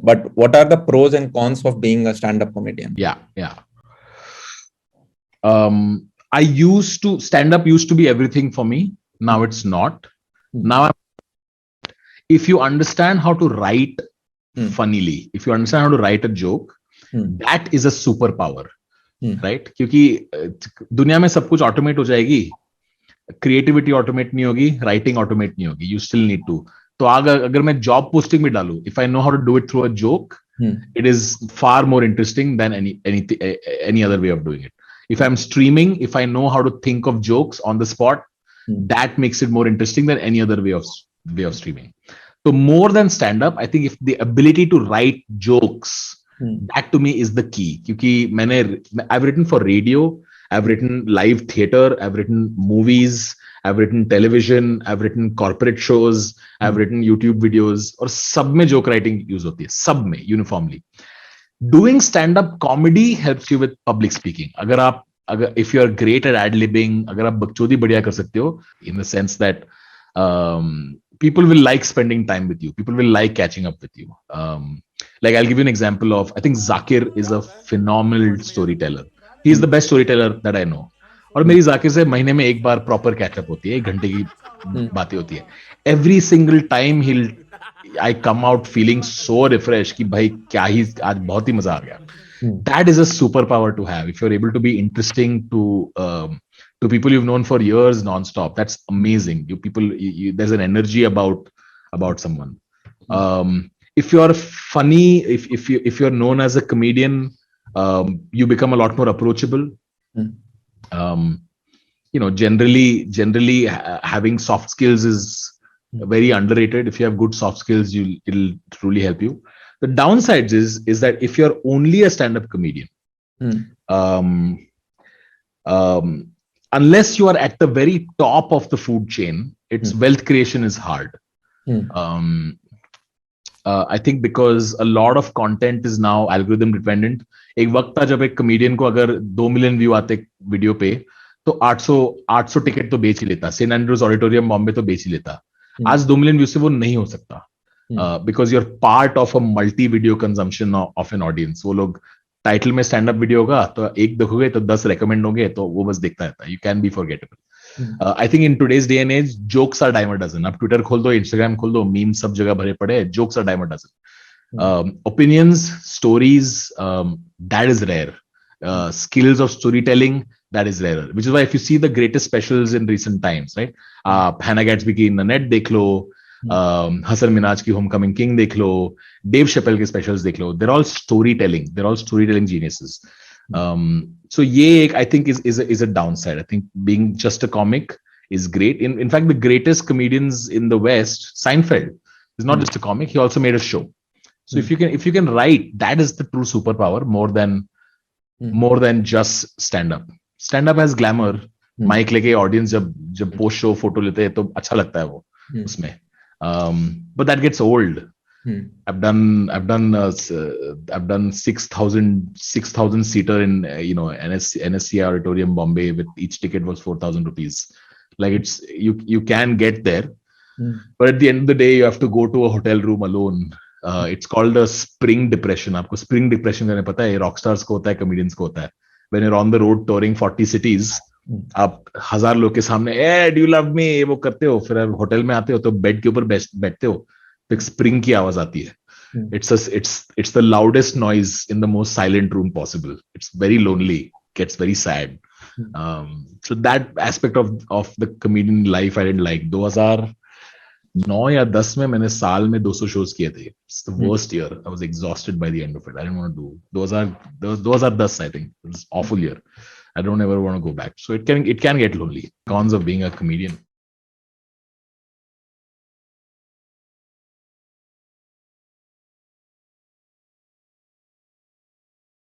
But what are the pros and cons of being a stand-up comedian? Yeah. Stand-up used to be everything for me. Now it's not. Now, if you understand how to write funnily, if you understand how to write a joke, that is a superpower, right? क्योंकि दुनिया में सब कुछ automate हो जाएगी, creativity automate नहीं होगी, writing automate नहीं होगी, यू स्टिल नीड टू. तो अगर मैं जॉब पोस्टिंग में डालू, if I know how to do it through a joke, it is far more interesting than any other way of doing it. If I'm streaming, if I know how to think of jokes on the spot, that makes it more interesting than any other way of streaming. So more than stand up, I think if the ability to write jokes, that to me is the key. Because I've written for radio, I've written live theater, I've written movies, I've written television, I've written corporate shows, I've written YouTube videos, और सब में joke writing use होती है, सब में uniformly. Doing stand-up comedy helps you with public speaking. If you are great at ad-libbing, अगर आप बकचोदी बढ़िया कर सकते हो, in the sense that people will like spending time with you, people will like catching up with you. Like I'll give you an example of, I think Zakir is a phenomenal storyteller. He is the best storyteller that I know. और मेरी जाकिर से महीने में एक बार proper catch up होती है, 1 घंटे की बातें होती है. Every single time I come out feeling so refresh कि भाई क्या ही आज बहुत ही मजा आ गया. That is a super power to have if you are able to be interesting to people you've known for years non-stop. That's amazing. There's an energy about someone. If you're funny, if you're known as a comedian, you become a lot more approachable. Generally having soft skills is very underrated. If you have good soft skills, it'll truly help you. The downsides is that if you're only a stand-up comedian, unless you are at the very top of the food chain, its wealth creation is hard. I think because a lot of content is now algorithm dependent. एक वक्त था जब एक comedian को अगर 2 million view आते video पे तो 800 टिकट तो बेच ही लेता, सेंट एंड्रूज ऑडिटोरियम बॉम्बे तो बेच ही लेता. आज 2 मिलियन व्यू से वो नहीं हो सकता, because you're part of a multi video consumption of an audience. वो लोग टाइटल में स्टैंड अप वीडियो होगा तो एक देखोगे तो 10 रेकमेंड होंगे, तो वो बस देखता रहता है. You can be forgettable. I think in today's day and age jokes are dime a dozen. आप ट्विटर खोल दो, इंस्टाग्राम खोल दो, मीम सब जगह भरे पड़े हैं, jokes are dime a dozen. Opinions, stories, that is rare. Skills of storytelling, that is rarer. Which is why if you see the greatest specials in recent times, right? Hannah Gadsby की Nanette देख लो, Hasan Minhaj की Homecoming King देख लो, Dave Chappelle के specials देख लो. They're all storytelling. They're all storytelling geniuses. So ये एक I think is a downside. I think being just a comic is great. In fact, the greatest comedians in the West, Seinfeld is not just a comic. He also made a show. So if you can write, that is the true superpower more than just stand up. Stand up has glamour. Mic लेके audience जब post show photo लेते हैं तो अच्छा लगता है वो उसमें. But that gets old. I've done 6,000 seater in NSC auditorium Bombay with each ticket was 4,000 rupees. Like you can get there, but at the end of the day you have to go to a hotel room alone. It's called a spring depression. आपको spring depression का नहीं पता है, rock stars को होता है, comedians को होता है. When you're on the road touring 40 cities, आप 1000 लोग के सामने do you love me वो करते हो, फिर होटल में आते हो तो बेड के ऊपर बैठते हो तो एक स्प्रिंग की आवाज आती है. It's the loudest noise in the most silent room possible. It's very lonely, gets very sad. So that aspect of the comedian life I didn't like. 2009 या 10 में मैंने साल में 200 shows किए थे. It's the worst year. I was exhausted by the end of it. I didn't want to do. 2010 I think. It was an awful year. I don't ever want to go back. So it can get lonely. Cons of being a comedian.